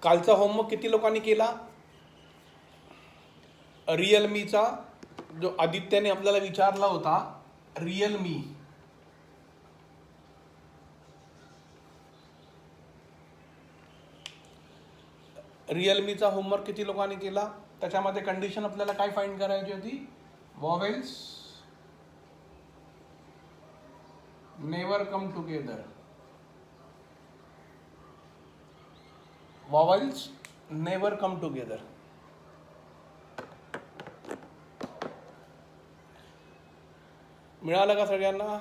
कालचा होमवर्क किती लोकांनी केला? रिअलमीचा जो आदित्याने आपल्याला विचारला होता, रिअलमीचा होमवर्क किती लोकांनी केला? त्याच्यामध्ये कंडिशन आपल्याला काय फाइंड करायची होती? Vowels never come together. Vowels never come together. मिळालं का सगळ्यांना?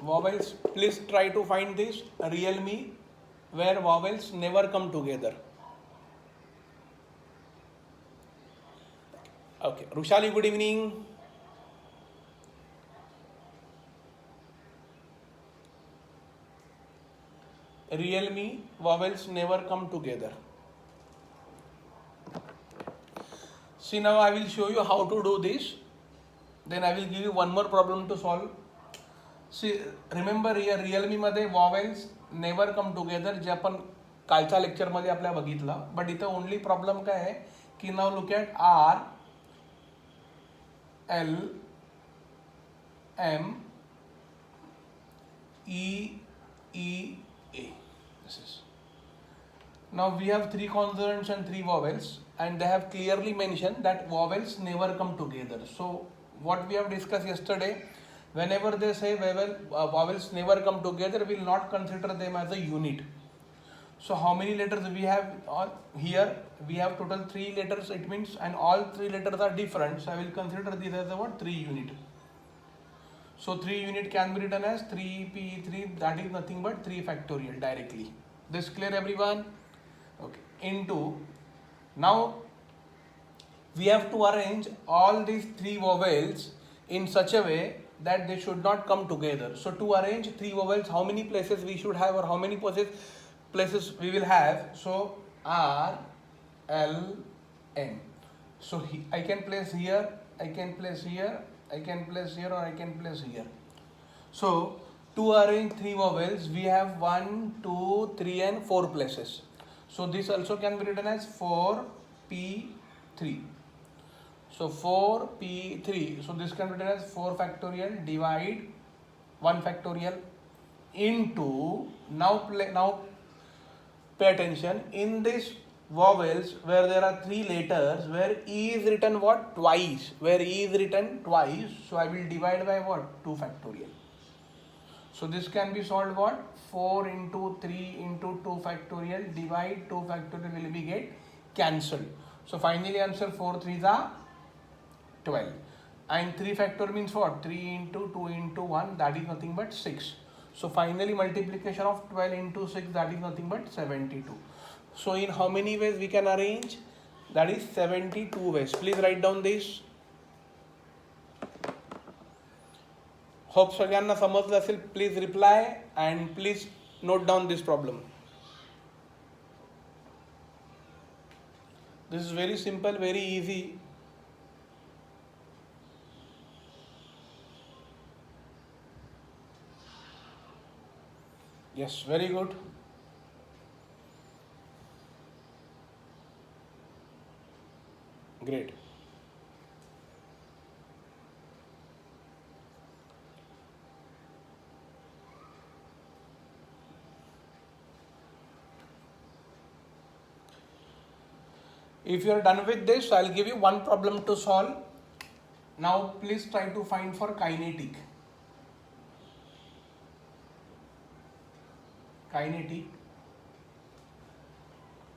Vowels, please try to find this Realme where vowels never come together. Okay, Rushali, good evening. Realme vowels never come together. See, now I will show you how to do this. Then I will give you one more problem to solve. See, remember here Realme मध्ये vowels never come together जे आपण कालच्या lecture मध्ये आपल्या बघितलं. But इथं only problem काय आहे की now look at R L M E E A. This is. Now we have 3 consonants and 3 vowels and they have clearly mentioned that vowels never come together. So what we have discussed yesterday, whenever they say vowels never come together, we will not consider them as a unit. So how many letters we have here? We have total 3 letters, it means, and all 3 letters are different. So I will consider this as a what? 3 unit. So 3 unit can be written as 3p3, that is nothing but 3 factorial directly. This clear everyone? Okay. Into, now we have to arrange all these 3 vowels in such a way that they should not come together. So to arrange 3 vowels, how many places we should have, or how many places we will have? So R, L, M. So I can place here, I can place here, I can place here, or I can place here. So to arrange 3 vowels, we have 1, 2, 3 and 4 places. So this also can be written as 4p3. So 4p3, so this can be written as 4 factorial divide 1 factorial into, now pay attention, in this vowels where there are 3 letters, where E is written what? Twice. Where E is written twice, so I will divide by what? 2 factorial. So this can be solved what? 4 into 3 into 2 factorial divide 2 factorial will be get cancelled. So finally answer 4 3s are 12, and 3 factor means what? 3 into 2 into 1, that is nothing but 6. So finally multiplication of 12 into 6, that is nothing but 72. So in how many ways we can arrange? That is 72 ways. Please write down this. Hope सगळ्यांना समजलं असेल. Please reply and please note down this problem. This is very simple, very easy. Yes, very good. Great. If you are done with this, I'll give you one problem to solve. Now please try to find for kinetic.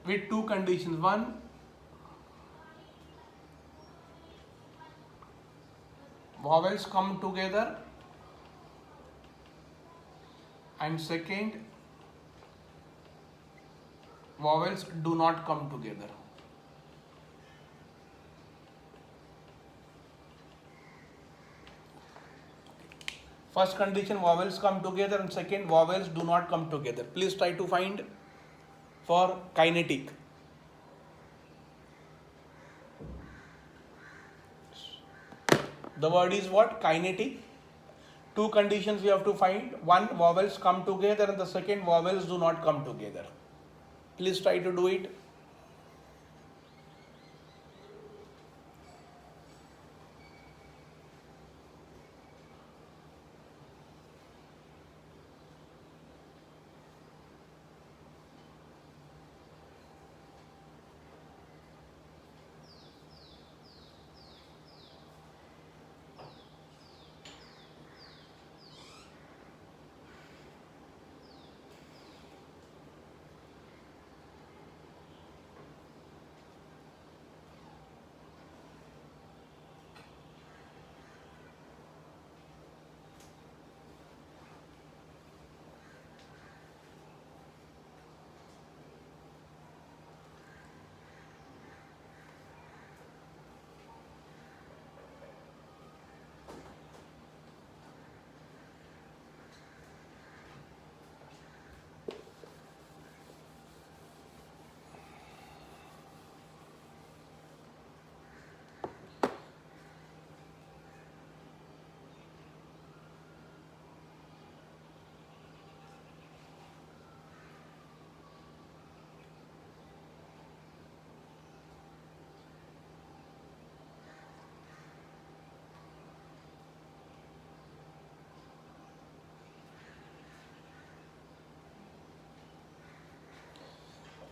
With 2 conditions. One, vowels come together, and second, vowels do not come together. First condition, vowels come together, and second, vowels do not come together. Please try to find for kinetic. The word is what? Kinetic. Two conditions we have to find. One, vowels come together, and the second, vowels do not come together. Please try to do it.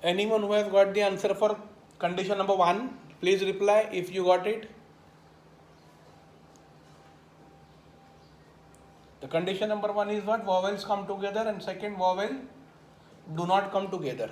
Anyone who has got the answer for condition number 1, please reply if you got it. The condition number 1 is what? Vowels come together, and second, vowel do not come together.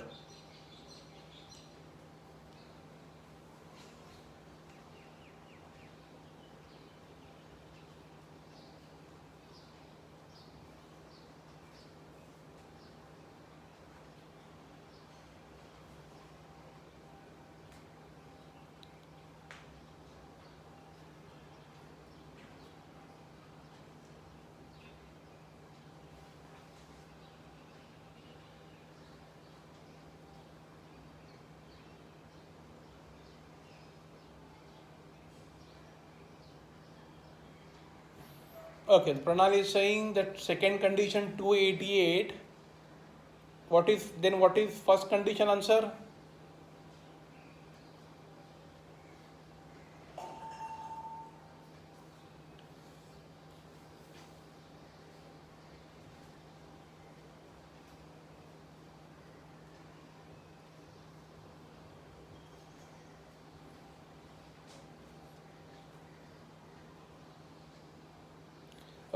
Okay, Pranal is saying that second condition 288. What is first condition answer?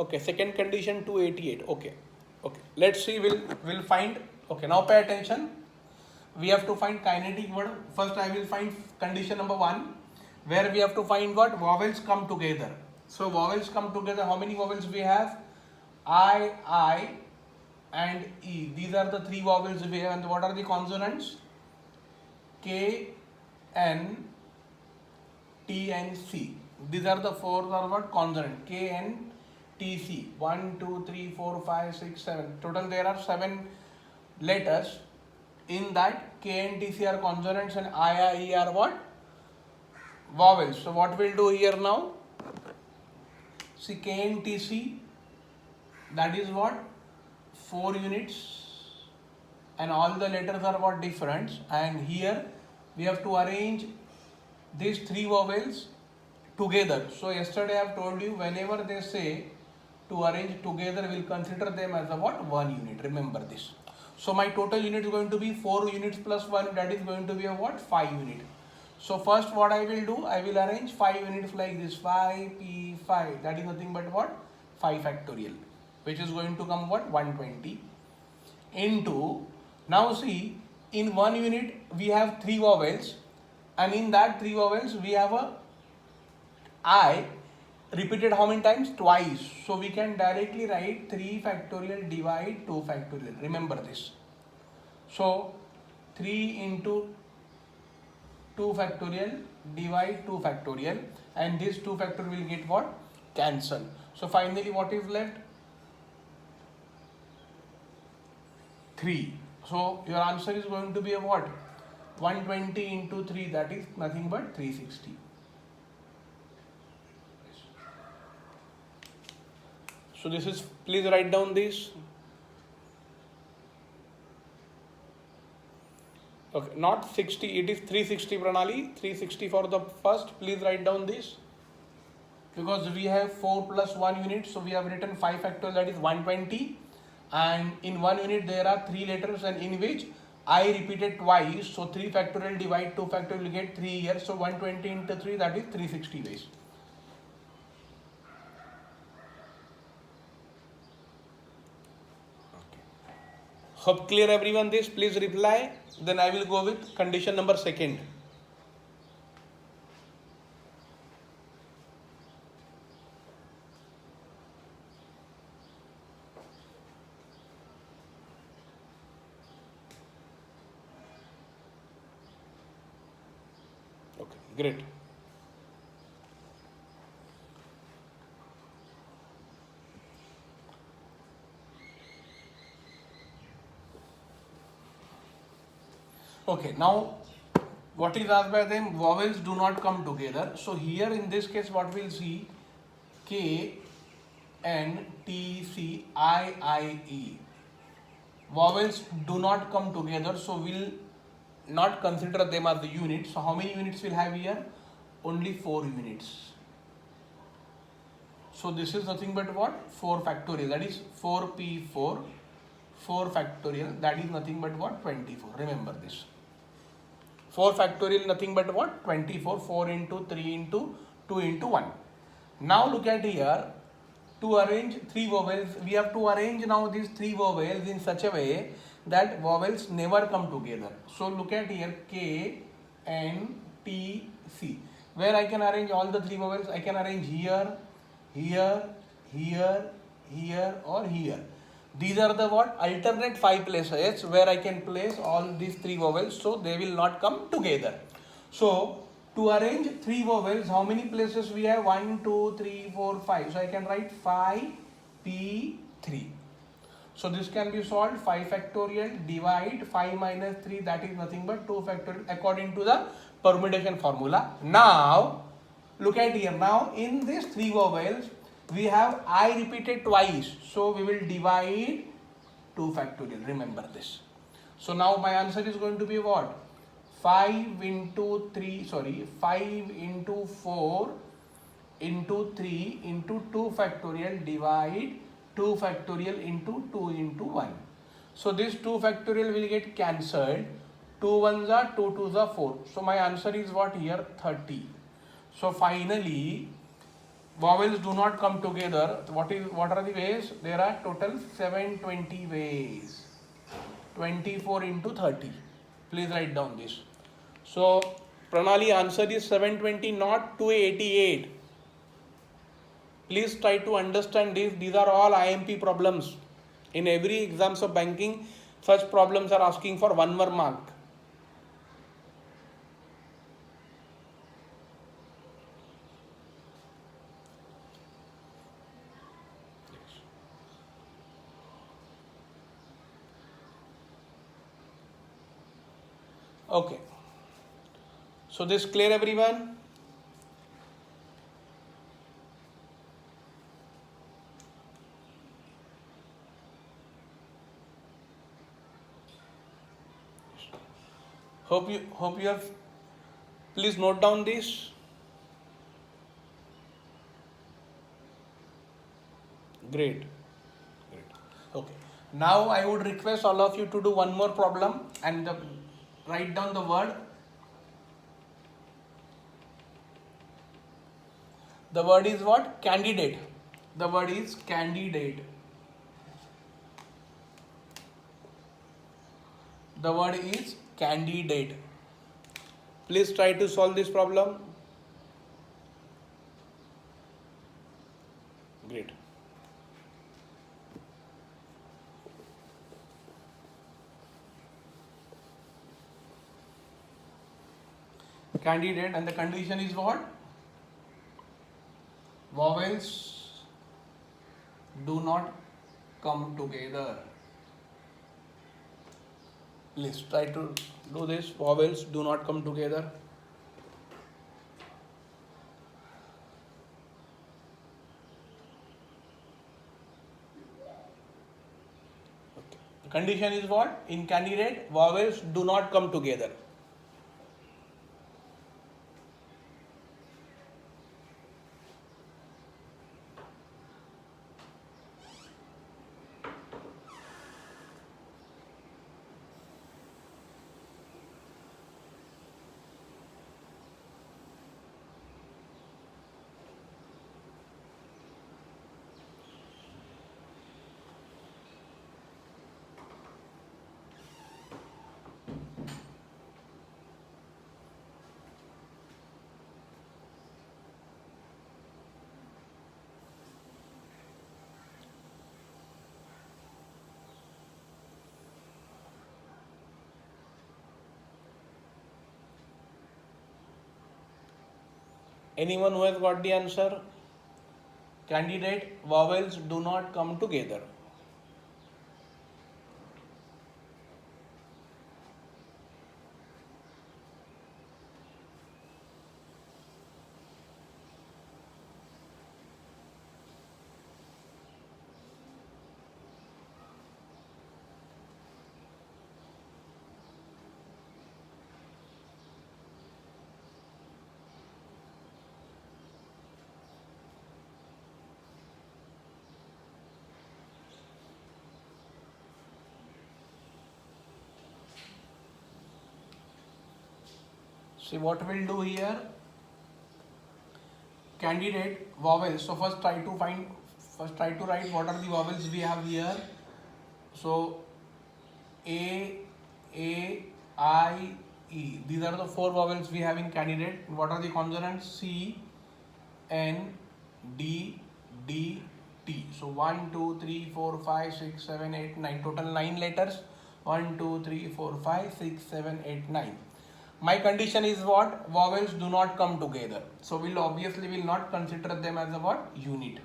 Okay, second condition 288. Okay. Let's see. We'll find. Okay, now pay attention. We have to find kinetic word. First, I will find condition number 1, where we have to find what? Vowels come together. So vowels come together. How many vowels we have? I, and E. These are the three vowels we have. And what are the consonants? K, N, T, and C. These are the four what? Consonant. K, N, T, C. 1, 2, 3, 4, 5, 6, 7. Total there are 7 letters. In that, K and T, C are consonants, and I, E are what? Vowels. So what we'll do here now? See, K and T, C, that is what? 4 units. And all the letters are what? Different. And here we have to arrange these 3 vowels together. So yesterday I have told you, whenever they say to arrange together, we'll consider them as a what? 1 unit. Remember this. So my total unit is going to be 4 units plus 1. That is going to be a what? 5 unit. So first what I will do, I will arrange 5 units like this. 5, P, 5. That is nothing but what? 5 factorial. Which is going to come what? 120. Into, now see, in 1 unit we have 3 vowels. And in that 3 vowels we have a I repeated how many times? Twice. So we can directly write 3 factorial divide 2 factorial. Remember this. So 3 into 2 factorial divide 2 factorial, and this 2 factorial will get what? Cancel. So finally what is left? 3. So your answer is going to be a what? 120 into 3, that is nothing but 360. So this is, please write down this. Okay, not 60, it is 360 Pranali, 360 for the first. Please write down this. Because we have 4 plus 1 unit, so we have written 5 factorial, that is 120. And in 1 unit there are 3 letters, and in which I repeated twice. So 3 factorial divide 2 factorial, you get 3 here. So 120 into 3, that is 360 ways. Hope clear everyone this, please reply. Then I will go with condition number 2. Okay, great. Okay, now what is asked by them? Vowels do not come together. So here in this case, what we'll see, K, N, T, C, I, E. Vowels do not come together, so we'll not consider them as the units. So how many units we'll have here? Only 4 units. So this is nothing but what? 4 factorial, that is 4p4, 4 factorial, that is nothing but what? 24. Remember this. 4 factorial, nothing but what? 24. 4 into 3 into 2 into 1. Now look at here. To arrange 3 vowels, we have to arrange now these 3 vowels in such a way that vowels never come together. So look at here, K, N, T, C. Where I can arrange all the 3 vowels? I can arrange here, here, here, here, or here. These are the what? Alternate 5 places where I can place all these 3 vowels, so they will not come together. So to arrange 3 vowels, how many places we have? 1, 2, 3, 4, 5. So I can write 5, P, 3. So this can be solved. 5 factorial divide 5 minus 3, that is nothing but 2 factorial according to the permutation formula. Now look at here. Now in these 3 vowels, we have I repeated twice. So we will divide 2 factorial. Remember this. So now my answer is going to be what? 5 into 4 into 3 into 2 factorial divide 2 factorial into 2 into 1. So this 2 factorial will get cancelled. 2 1s are 2 2s are 4. So my answer is what here? 30. So finally, vowels do not come together. What are the ways? There are total 720 ways. 24 into 30. Please write down this. So Pranali, answer is 720, not 288. Please try to understand this. These are all IMP problems. In every exams of banking, such problems are asking for 1 more mark. Okay. So this clear everyone? Hope you have. Please note down this. Great. Okay. Now I would request all of you to do one more problem and write down the word. The word is what? Candidate. The word is candidate. The word is candidate. Please try to solve this problem. Great. Candidate, and the condition is what? Vowels do not come together. Let's try to do this. Vowels do not come together. Okay. The condition is what? In candidate, vowels do not come together. Anyone who has got the answer? Candidate, vowels do not come together. See what we'll do here. Candidate vowels. So first try to write what are the vowels we have here. So A, I, E. These are the four vowels we have in candidate. What are the consonants? C, N, D, D, T. So 1, 2, 3, 4, 5, 6, 7, 8, 9. Total 9 letters. 1, 2, 3, 4, 5, 6, 7, 8, 9. My condition is what? Vowels do not come together. So we'll obviously will not consider them as a what? Unit.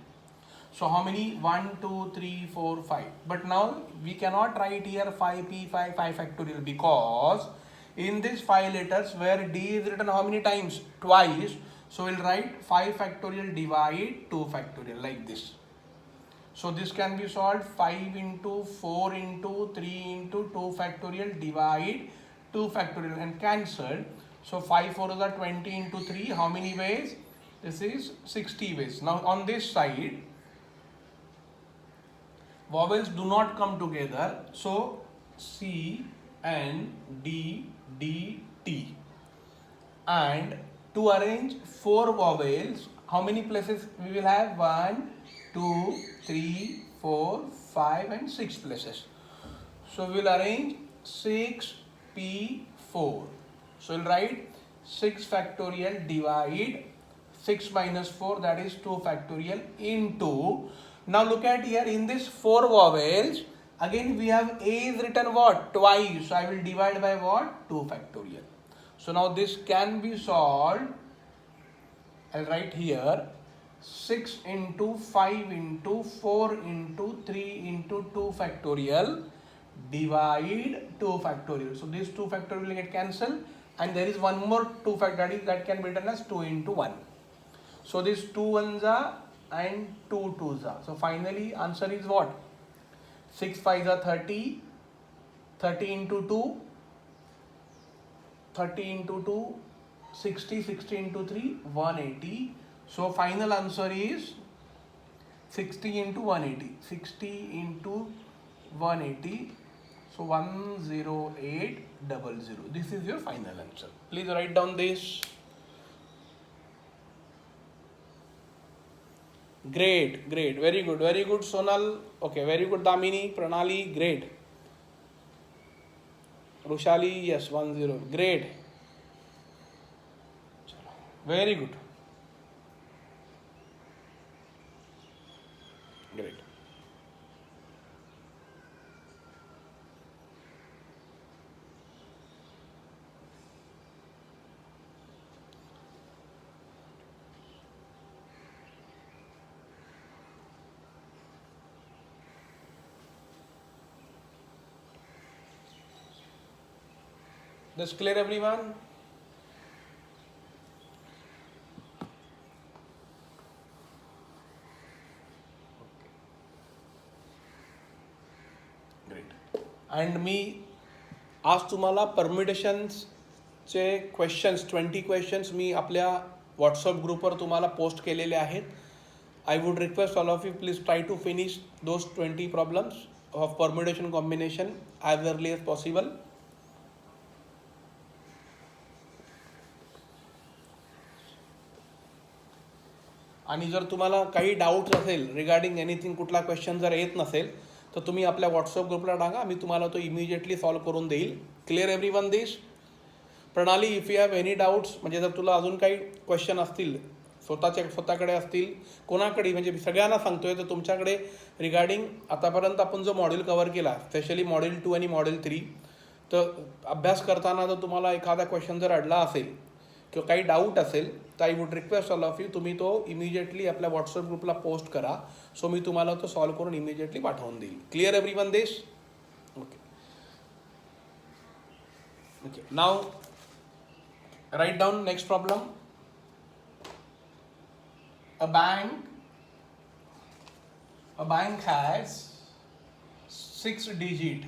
So how many? 1, 2, 3, 4, 5. But now we cannot write here 5p, 5 factorial, because in this 5 letters where D is written how many times? Twice. So we'll write 5 factorial divide 2 factorial like this. So this can be solved 5 into 4 into 3 into 2 factorial divide 2 factorial and cancelled. So 5 4s are 20 into 3. How many ways? This is 60 ways. Now on this side, vowels do not come together. So C, N, D, D, T. And to arrange 4 vowels, how many places we will have? 1, 2, 3, 4, 5 and 6 places. So we will arrange 6, P4. So we'll write 6 factorial divide 6 minus 4, that is 2 factorial into. Now look at here, in this 4 vowels, again we have A is written what? Twice. So I will divide by what? 2 factorial. So now this can be solved. I'll write here 6 into 5 into 4 into 3 into 2 factorial divide 2 factorial. So these 2 factorial will get cancelled and there is one more 2 factorial that can be written as 2 into 1. So this 2 ones are and 2 twos are. So finally answer is what? 6 5s are 30, 30 into 2, 30 into 2, 60, 60 into 3, 180. So final answer is 60 into 180, 60 into 180. So 10800. This is your final answer. Please write down this. Great, great, very good Sonal. Okay, very good Damini, Pranali, great. Rushali, yes, 10, great. Very good. Great. This clear everyone? Great. And मी आज तुम्हाला परम्युटेशन्सचे questions 20 questions मी आपल्या WhatsApp ग्रुपवर तुम्हाला post केलेले आहेत. I would request all of you please try to finish those 20 problems of permutation combination as early as possible. आणि जर तुम्हाला काही डाऊट्स असेल रिगार्डिंग एनिथिंग, कुठला क्वेश्चन जर येत नसेल तर तुम्ही आपल्या व्हॉट्सअप ग्रुपला टाका, मी तुम्हाला तो इमिजिएटली सॉल्व्ह करून देईल. Clear everyone this? Pranali, if you have any doubts, म्हणजे जर तुला अजून काही क्वेश्चन असतील स्वतःकडे असतील, कोणाकडे म्हणजे सगळ्यांना सांगतोय, तर तुमच्याकडे रिगार्डिंग आतापर्यंत आपण जो मॉड्यूल कव्हर केला, स्पेशली मॉड्यूल 2 आणि मॉड्यूल 3, तर अभ्यास करताना जर तुम्हाला एखादा क्वेश्चन जर अडला असेल किंवा काही डाऊट असेल तर I would request all of you, तुम्ही तो इमिजिएटली आपल्या व्हॉट्सअप ग्रुपला पोस्ट करा. सो मी तुम्हाला तो सॉल्व्ह करून इमिजिएटली पाठवून देईल. Clear everyone this? Okay. Now write down next problem. A bank has 6 digit